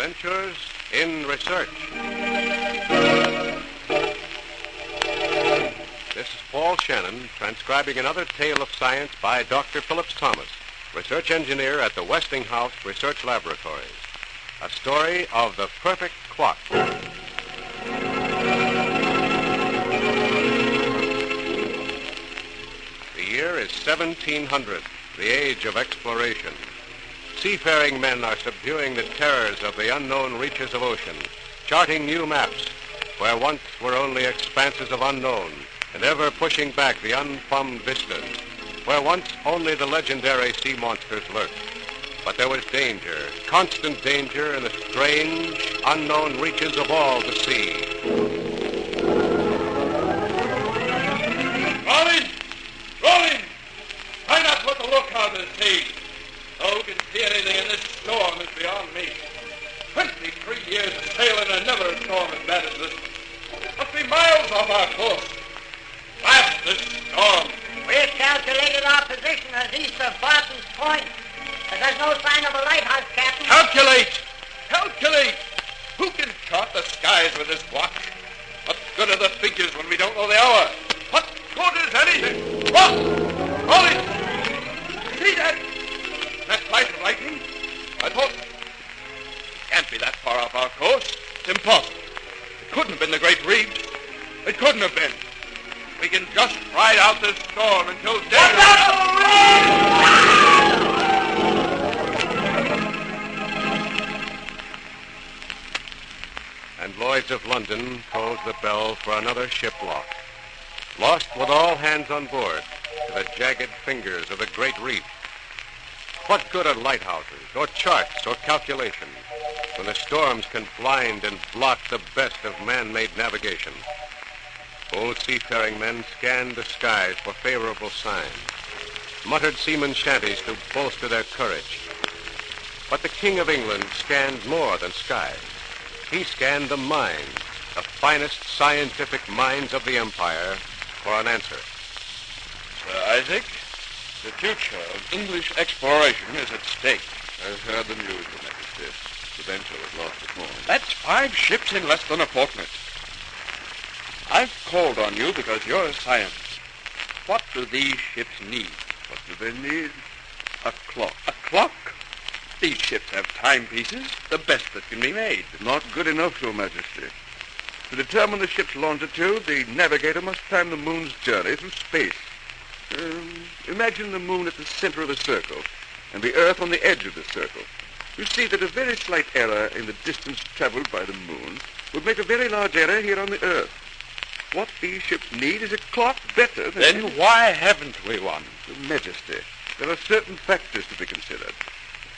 Adventures in Research. This is Paul Shannon transcribing another tale of science by Dr. Phillips Thomas, research engineer at the Westinghouse Research Laboratories. A story of the perfect clock. The year is 1700, the age of exploration. Seafaring men are subduing the terrors of the unknown reaches of ocean, charting new maps where once were only expanses of unknown, and ever pushing back the unplumbed vistas, where once only the legendary sea monsters lurked. But there was danger, constant danger in the strange, unknown reaches of all the sea. Rolling! Find out what the lookout is saying. No can see anything in this storm is beyond me. 23 years of sailing and never a storm as bad as this. Must be miles off our course. Blast this storm. We've calculated our position as east of Barton's Point. But there's no sign of a lighthouse, Captain. Calculate! Who can chart the skies with this watch? What good are the figures when we don't know the hour? What good is anything? What? Rolling! See that? That flash of lightning? I thought... It can't be that far off our course. It's impossible. It couldn't have been the Great Reef. It couldn't have been. We can just ride out this storm until day. And Lloyd's of London tolls the bell for another ship lost. Lost with all hands on board to the jagged fingers of the Great Reef. What good are lighthouses, or charts, or calculations, when the storms can blind and block the best of man-made navigation? Old seafaring men scanned the skies for favorable signs, muttered seamen's shanties to bolster their courage. But the King of England scanned more than skies. He scanned the minds, the finest scientific minds of the empire, for an answer. Sir Isaac, the future of English exploration is at stake. I've heard the news, Your Majesty. The Venture was lost this morning. That's 5 ships in less than a fortnight. I've called on you because you're a scientist. What do these ships need? What do they need? A clock. A clock? These ships have timepieces, the best that can be made. Not good enough, Your Majesty. To determine the ship's longitude, the navigator must time the moon's journey through space. Imagine the moon at the center of the circle, and the Earth on the edge of the circle. You see that a very slight error in the distance traveled by the moon would make a very large error here on the Earth. What these ships need is a clock better than... Then why haven't we one? Your Majesty, there are certain factors to be considered.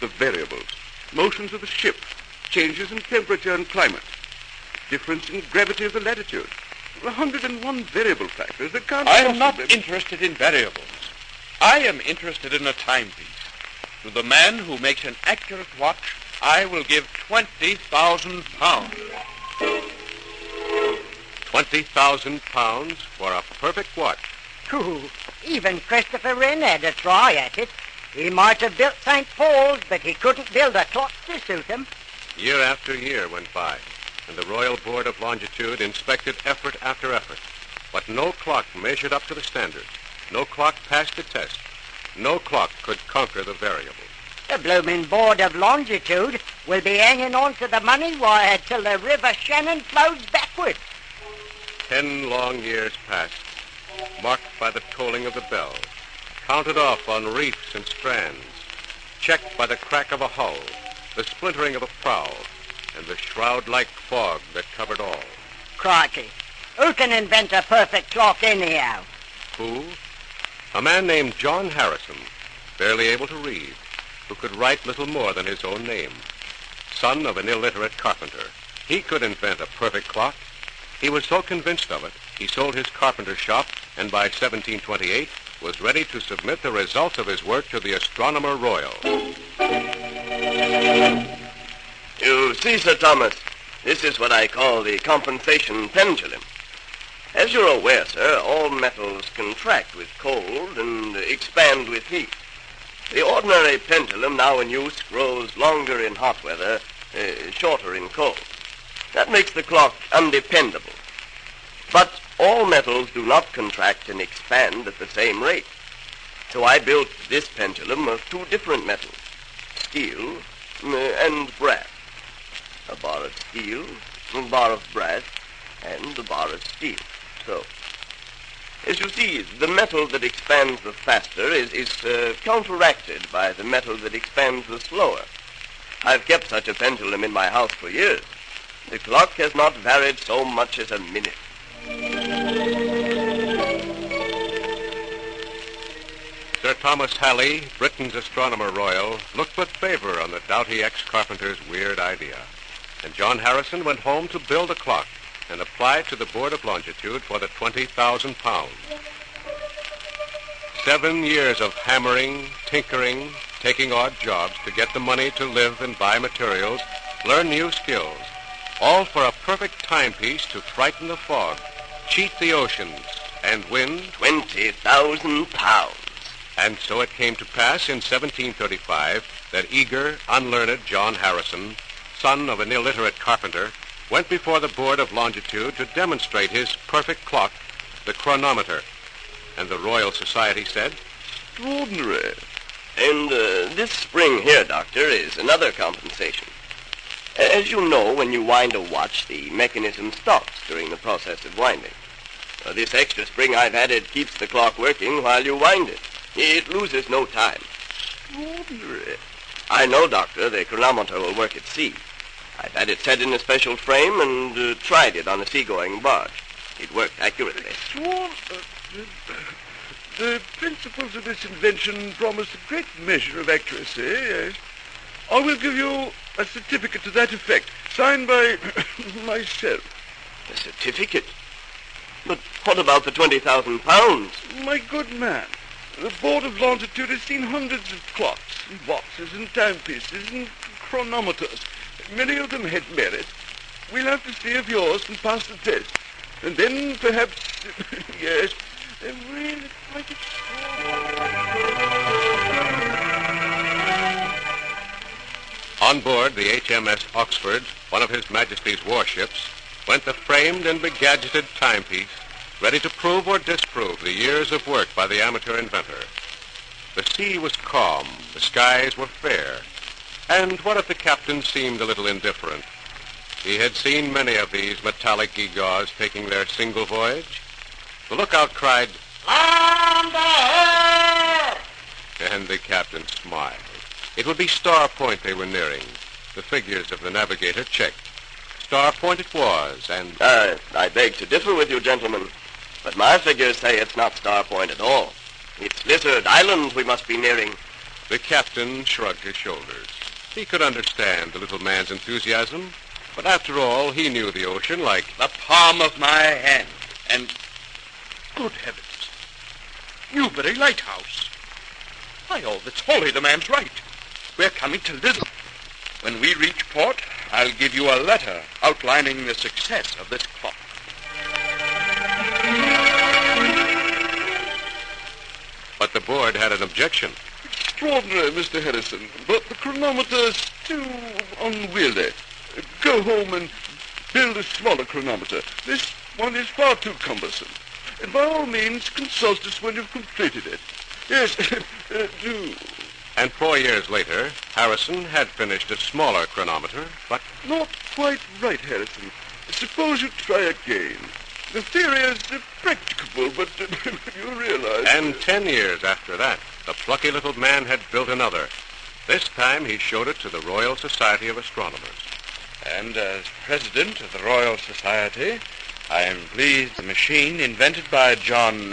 The variables, motions of the ship, changes in temperature and climate, difference in gravity of the latitude. 101 variable factors that can't... I am not interested in variables. I am interested in a timepiece. To the man who makes an accurate watch, I will give £20,000. £20,000 for a perfect watch. Ooh, even Christopher Wren had a try at it. He might have built St. Paul's, but he couldn't build a clock to suit him. Year after year went by, and the Royal Board of Longitude inspected effort after effort. But no clock measured up to the standard. No clock passed the test. No clock could conquer the variables. The blooming Board of Longitude will be hanging on to the money wire till the River Shannon flows backwards. 10 long years passed, marked by the tolling of the bell, counted off on reefs and strands, checked by the crack of a hull, the splintering of a prow, and the shroud-like fog that covered all. Crikey, who can invent a perfect clock anyhow? Who? A man named John Harrison, barely able to read, who could write little more than his own name. Son of an illiterate carpenter, he could invent a perfect clock. He was so convinced of it, he sold his carpenter shop, and by 1728 was ready to submit the results of his work to the Astronomer Royal. You see, Sir Thomas, this is what I call the compensation pendulum. As you're aware, sir, all metals contract with cold and expand with heat. The ordinary pendulum now in use grows longer in hot weather shorter in cold. That makes the clock undependable. But all metals do not contract and expand at the same rate. So I built this pendulum of two different metals, steel and brass. A bar of steel, a bar of brass, and a bar of steel. So, as you see, the metal that expands the faster is counteracted by the metal that expands the slower. I've kept such a pendulum in my house for years. The clock has not varied so much as a minute. Sir Thomas Halley, Britain's Astronomer Royal, looked with favor on the doughty ex-carpenter's weird idea. And John Harrison went home to build a clock and applied to the Board of Longitude for the 20,000 pounds. 7 years of hammering, tinkering, taking odd jobs to get the money to live and buy materials, learn new skills, all for a perfect timepiece to frighten the fog, cheat the oceans, and win 20,000 pounds. And so it came to pass in 1735 that eager, unlearned John Harrison, son of an illiterate carpenter, went before the Board of Longitude to demonstrate his perfect clock, the chronometer. And the Royal Society said, Extraordinary. And this spring here, Doctor, is another compensation. As you know, when you wind a watch, the mechanism stops during the process of winding. This extra spring I've added keeps the clock working while you wind it. It loses no time. Extraordinary. I know, Doctor, the chronometer will work at sea. I've had it set in a special frame and tried it on a seagoing barge. It worked accurately. The principles of this invention promise a great measure of accuracy, yes. I will give you a certificate to that effect, signed by myself. A certificate? But what about the 20,000 pounds? My good man, the Board of Longitude has seen hundreds of clocks and watches and timepieces and chronometers. Many of them had merit. We'll have to see if yours can pass the test. And then perhaps, yes, they're really quite extraordinary. On board the HMS Oxford, one of His Majesty's warships, went the framed and begadgeted timepiece, ready to prove or disprove the years of work by the amateur inventor. The sea was calm, the skies were fair, and what if the captain seemed a little indifferent? He had seen many of these metallic gewgaws taking their single voyage. The lookout cried, "Land ahead!" And the captain smiled. It would be Star Point they were nearing. The figures of the navigator checked. Star Point it was, and... I beg to differ with you, gentlemen, but my figures say it's not Star Point at all. It's Lizard Island we must be nearing. The captain shrugged his shoulders. He could understand the little man's enthusiasm, but after all, he knew the ocean like the palm of my hand. And, good heavens, Newbury Lighthouse. By all that's holy, the man's right. We're coming to Lizard. When we reach port, I'll give you a letter outlining the success of this clock. But the board had an objection. Extraordinary, Mr. Harrison, but the chronometer's too unwieldy. Go home and build a smaller chronometer. This one is far too cumbersome. And by all means, consult us when you've completed it. Yes, do. And 4 years later, Harrison had finished a smaller chronometer, but... Not quite right, Harrison. Suppose you try again. The theory is practicable, but you realize... And 10 years after that, the plucky little man had built another. This time he showed it to the Royal Society of Astronomers. And as president of the Royal Society, I am pleased the machine invented by John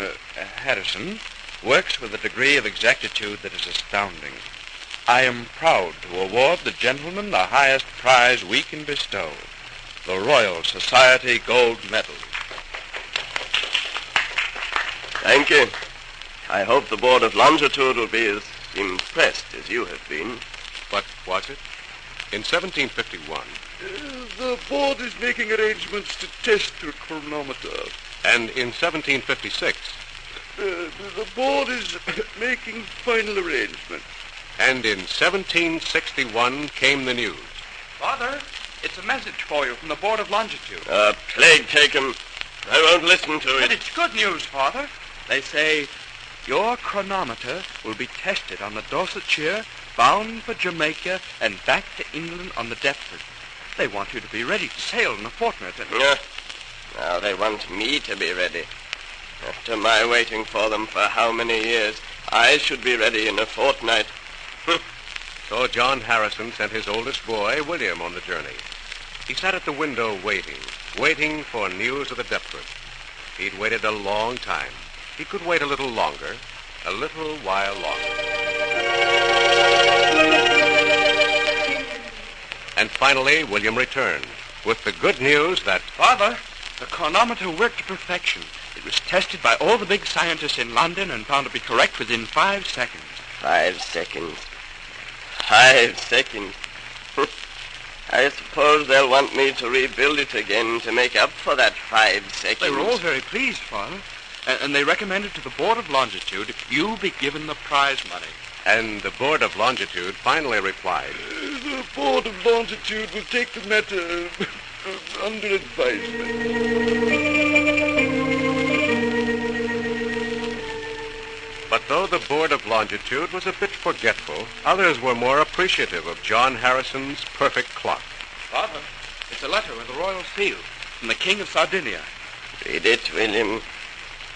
Harrison works with a degree of exactitude that is astounding. I am proud to award the gentleman the highest prize we can bestow, the Royal Society Gold Medal. Thank you. I hope the Board of Longitude will be as impressed as you have been. But was it? In 1751... the board is making arrangements to test your chronometer. And in 1756... the board is making final arrangements. And in 1761 came the news. Father, it's a message for you from the Board of Longitude. Plague take 'em. I won't listen to But it. it's good news, Father. They say your chronometer will be tested on the Dorsetshire, bound for Jamaica and back to England on the Deptford. They want you to be ready to sail in a fortnight. Now they want me to be ready. After my waiting for them for how many years, I should be ready in a fortnight. So John Harrison sent his oldest boy, William, on the journey. He sat at the window waiting for news of the Deptford. He'd waited a long time. He could wait a little longer, a little while longer. And finally, William returned with the good news that... Father, the chronometer worked to perfection. It was tested by all the big scientists in London and found to be correct within 5 seconds. 5 seconds. 5 seconds. I suppose they'll want me to rebuild it again to make up for that 5 seconds. They were all very pleased, Father. And they recommended to the Board of Longitude you be given the prize money. And the Board of Longitude finally replied, The Board of Longitude will take the matter under advisement. But though the Board of Longitude was a bit forgetful, others were more appreciative of John Harrison's perfect clock. Father, it's a letter with a royal seal from the King of Sardinia. Read it, William.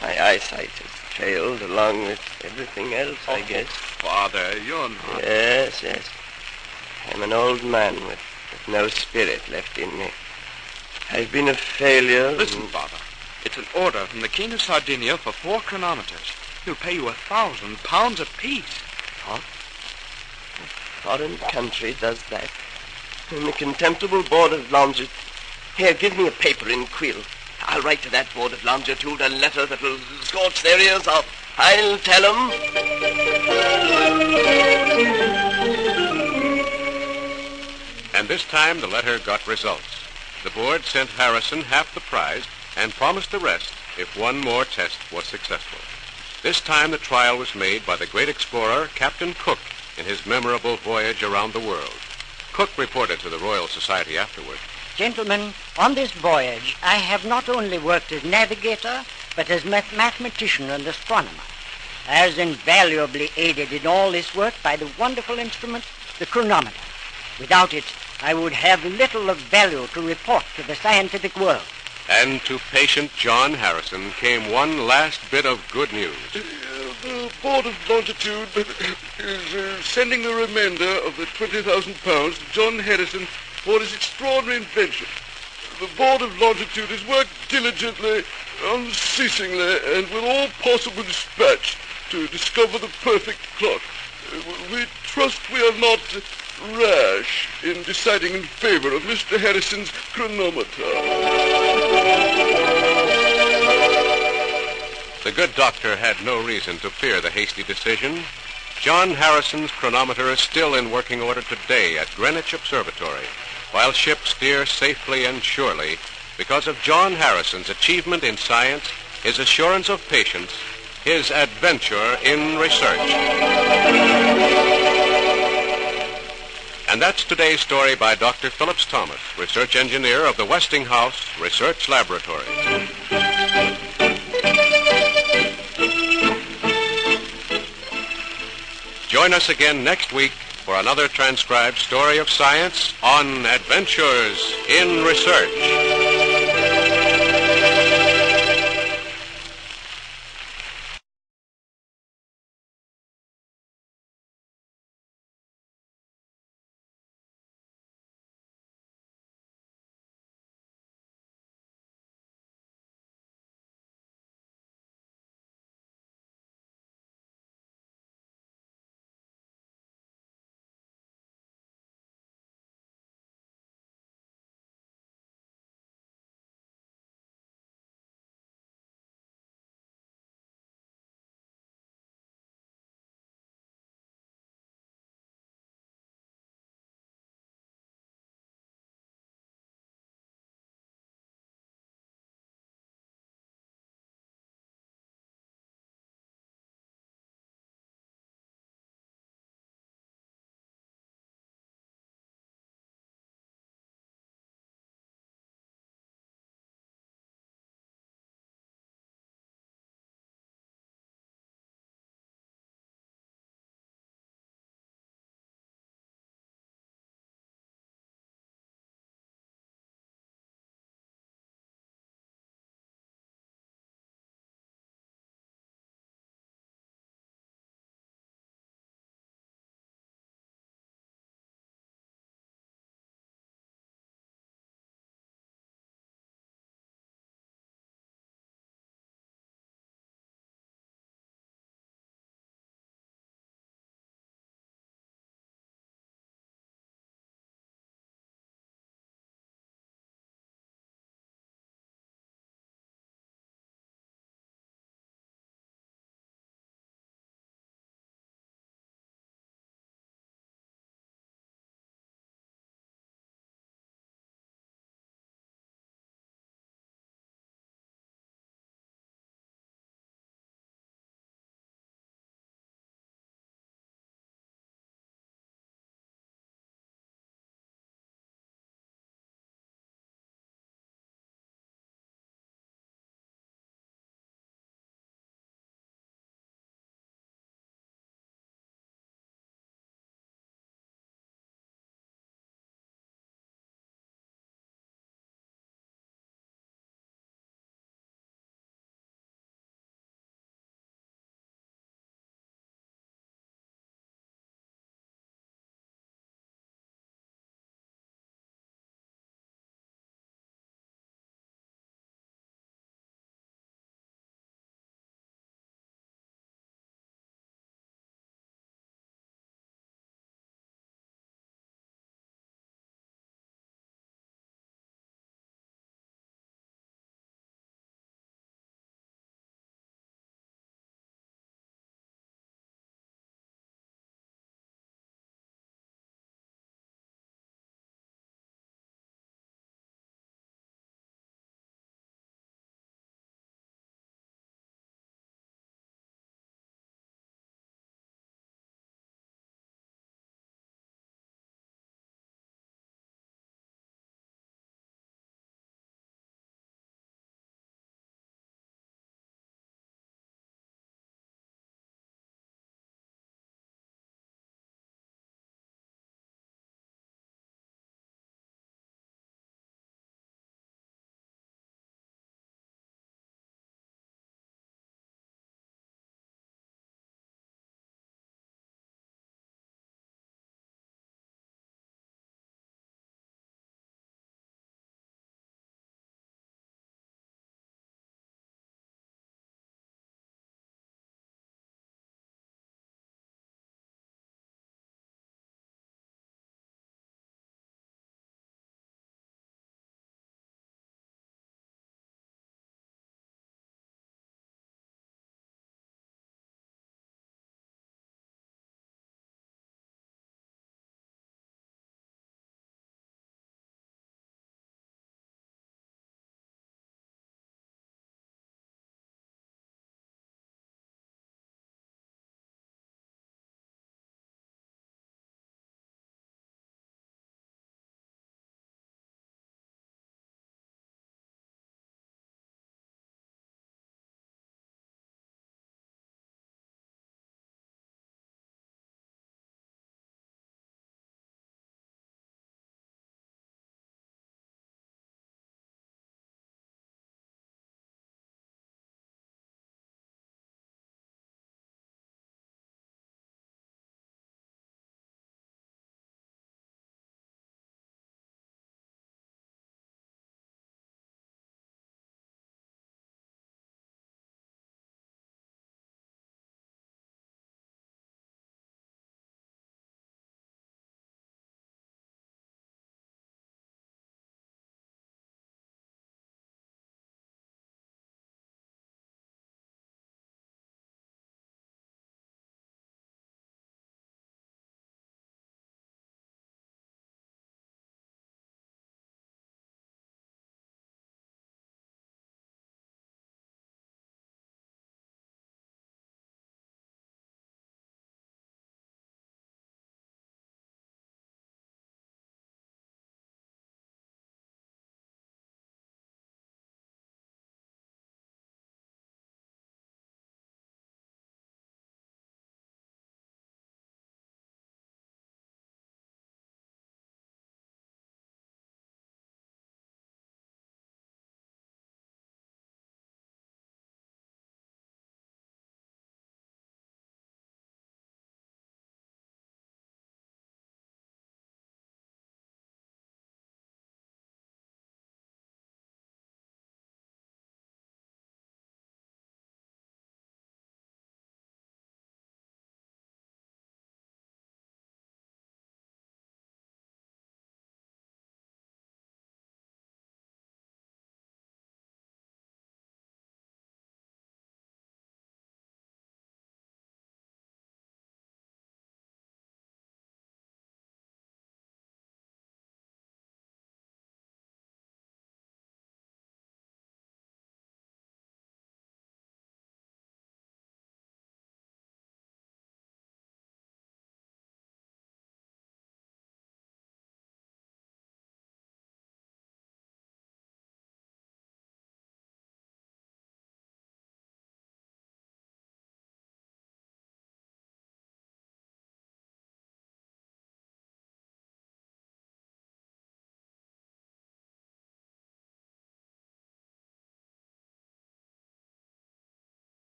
My eyesight has failed along with everything else, I guess. Father, you're not... Yes. I'm an old man with no spirit left in me. I've been a failure. Listen, Father. It's an order from the King of Sardinia for 4 chronometers. He'll pay you £1,000 apiece. What? A foreign country does that? And the contemptible Board of Longitude... Here, give me a paper in quill. I'll write to that Board of Longitude a letter that'll scorch their ears off. I'll tell 'em. And this time the letter got results. The board sent Harrison half the prize and promised the rest if one more test was successful. This time the trial was made by the great explorer, Captain Cook, in his memorable voyage around the world. Cook reported to the Royal Society afterward. Gentlemen, on this voyage, I have not only worked as navigator, but as mathematician and astronomer. I was invaluably aided in all this work by the wonderful instrument, the chronometer. Without it, I would have little of value to report to the scientific world. And to patient John Harrison came one last bit of good news. The Board of Longitude is sending the remainder of the £20,000 to John Harrison for his extraordinary invention. The Board of Longitude has worked diligently, unceasingly, and with all possible dispatch to discover the perfect clock. We trust we are not rash in deciding in favor of Mr. Harrison's chronometer. The good doctor had no reason to fear the hasty decision. John Harrison's chronometer is still in working order today at Greenwich Observatory, while ships steer safely and surely because of John Harrison's achievement in science, his assurance of patience, his adventure in research. And that's today's story by Dr. Phillips Thomas, research engineer of the Westinghouse Research Laboratories. Join us again next week for another transcribed story of science on Adventures in Research.